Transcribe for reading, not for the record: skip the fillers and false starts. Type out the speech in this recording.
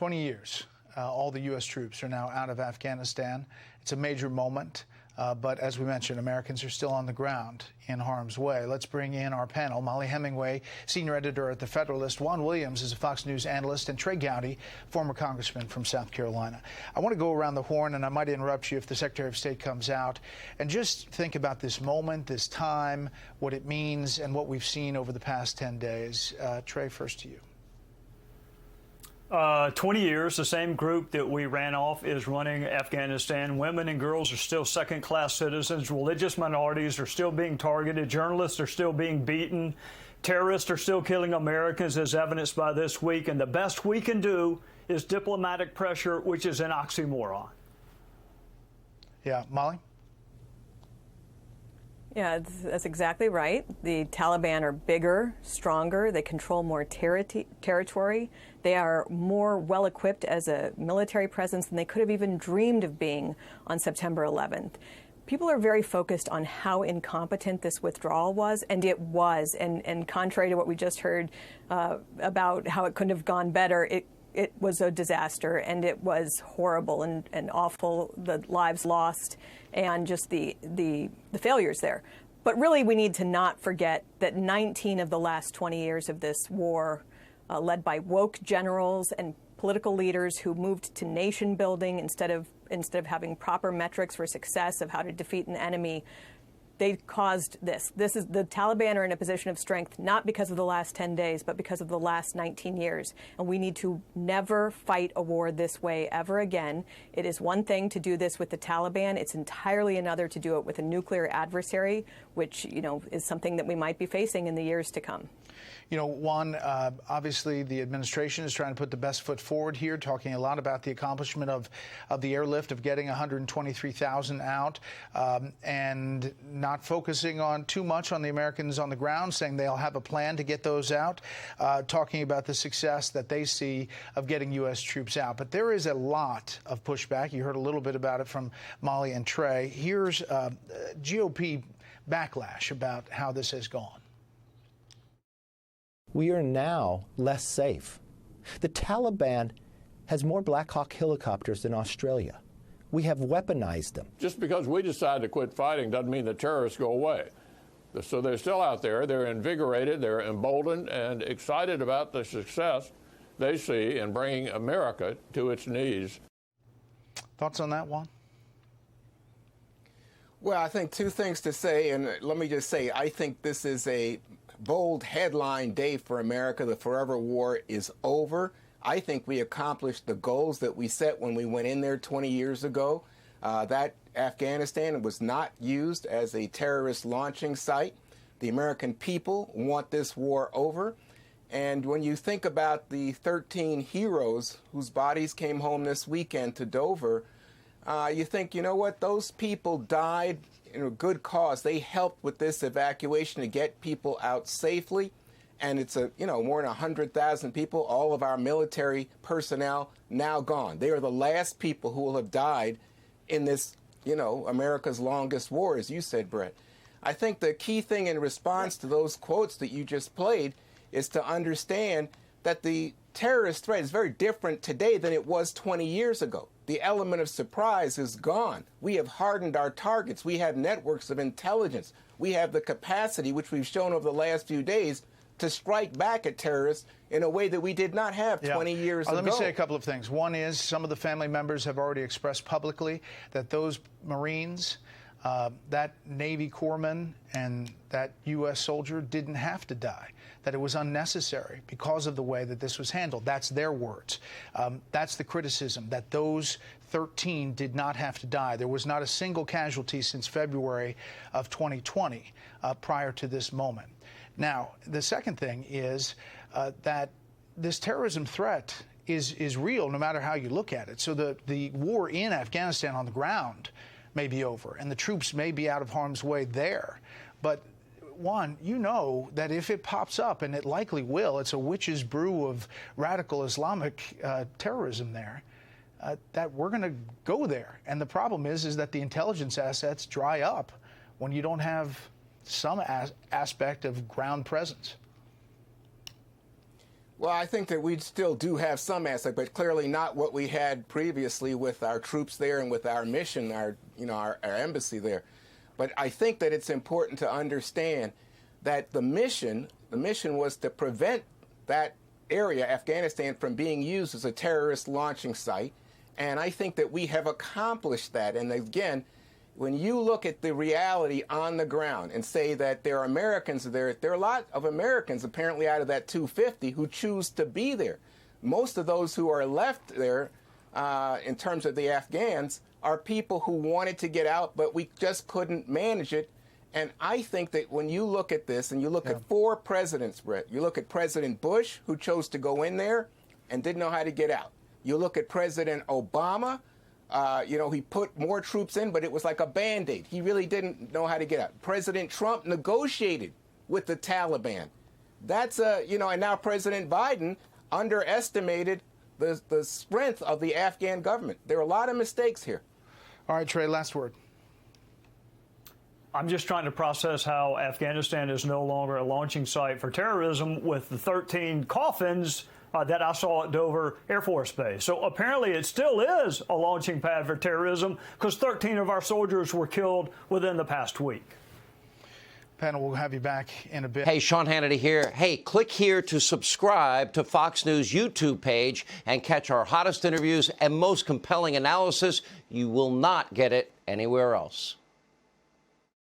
20 years. All the U.S. troops are now out of Afghanistan. It's a major moment. But as we mentioned, Americans are still on the ground in harm's way. Let's bring in our panel. Mollie Hemingway, senior editor at The Federalist. Juan Williams is a Fox News analyst. And Trey Gowdy, former congressman from South Carolina. I want to go around the horn, and I might interrupt you if the Secretary of State comes out, and just think about this moment, this time, what it means, and what we've seen over the past 10 days. Trey, first to you. 20 years, the same group that we ran off is running Afghanistan. Women and girls are still second-class citizens. Religious minorities are still being targeted. Journalists are still being beaten. Terrorists are still killing Americans, as evidenced by this week. And the best we can do is diplomatic pressure, which is an oxymoron. Yeah, Mollie? Yeah, that's exactly right. The Taliban are bigger, stronger. They control more territory. They are more well-equipped as a military presence than they could have even dreamed of being on September 11th. People are very focused on how incompetent this withdrawal was, and it was. And contrary to what we just heard about how it couldn't have gone better, it was a disaster, and it was horrible and awful, the lives lost, and just the failures there. But really, we need to not forget that 19 of the last 20 years of this war, led by woke generals and political leaders who moved to nation building instead of having proper metrics for success of how to defeat an enemy, they caused this. The Taliban are in a position of strength, not because of the last 10 days, but because of the last 19 years. And we need to never fight a war this way ever again. It is one thing to do this with the Taliban. It's entirely another to do it with a nuclear adversary, which, is something that we might be facing in the years to come. Juan, obviously the administration is trying to put the best foot forward here, talking a lot about the accomplishment of the airlift, of getting 123,000 out, and not focusing on too much on the Americans on the ground, saying they'll have a plan to get those out, talking about the success that they see of getting U.S. troops out. But there is a lot of pushback. You heard a little bit about it from Mollie and Trey. Here's GOP backlash about how this has gone. We are now less safe. The Taliban has more Black Hawk helicopters than Australia. We have weaponized them. Just because we decide to quit fighting doesn't mean the terrorists go away. So they're still out there. They're invigorated, they're emboldened, and excited about the success they see in bringing America to its knees. Thoughts on that, Juan? Well, I think two things to say, and let me just say, I think this is a bold headline day for America. The forever war is over. I think we accomplished the goals that we set when we went in there 20 years ago. That Afghanistan was not used as a terrorist launching site. The American people want this war over. And when you think about the 13 heroes whose bodies came home this weekend to Dover, you think, you know what, those people died in a good cause. They helped with this evacuation to get people out safely. And it's more than 100,000 people, all of our military personnel now gone. They are the last people who will have died in this, America's longest war, as you said, Brett. I think the key thing in response to those quotes that you just played is to understand that the terrorist threat is very different today than it was 20 years ago. The element of surprise is gone. We have hardened our targets. We have networks of intelligence. We have the capacity, which we've shown over the last few days, to strike back at terrorists in a way that we did not have 20 years ago. Let me say a couple of things. One is some of the family members have already expressed publicly that those Marines, that Navy corpsman and that U.S. soldier didn't have to die, that it was unnecessary because of the way that this was handled. That's their words. That's the criticism, that those 13 did not have to die. There was not a single casualty since February of 2020 prior to this moment. Now, the second thing is that this terrorism threat is real no matter how you look at it. So the war in Afghanistan on the ground may be over, and the troops may be out of harm's way there. But, Juan, you know that if it pops up, and it likely will, it's a witch's brew of radical Islamic terrorism there, that we're going to go there. And the problem is that the intelligence assets dry up when you don't have some aspect of ground presence. Well, I think that we still do have some aspect, but clearly not what we had previously with our troops there and with our mission, our embassy there. But I think that it's important to understand that the mission was to prevent that area, Afghanistan, from being used as a terrorist launching site. And I think that we have accomplished that. And again, when you look at the reality on the ground and say that there are Americans there are a lot of Americans apparently out of that 250 who choose to be there. Most of those who are left there, in terms of the Afghans, are people who wanted to get out, but we just couldn't manage it. And I think that when you look at this and you look at 4 presidents, Brett, you look at President Bush, who chose to go in there and didn't know how to get out. You look at President Obama, he put more troops in, but it was like a Band-Aid. He really didn't know how to get out. President Trump negotiated with the Taliban. That's and now President Biden underestimated the strength of the Afghan government. There are a lot of mistakes here. All right, Trey, last word. I'm just trying to process how Afghanistan is no longer a launching site for terrorism with the 13 coffins that I saw at Dover Air Force Base. So apparently it still is a launching pad for terrorism because 13 of our soldiers were killed within the past week. Panel, we'll have you back in a bit. Hey, Sean Hannity here. Hey, click here to subscribe to Fox News YouTube page and catch our hottest interviews and most compelling analysis. You will not get it anywhere else.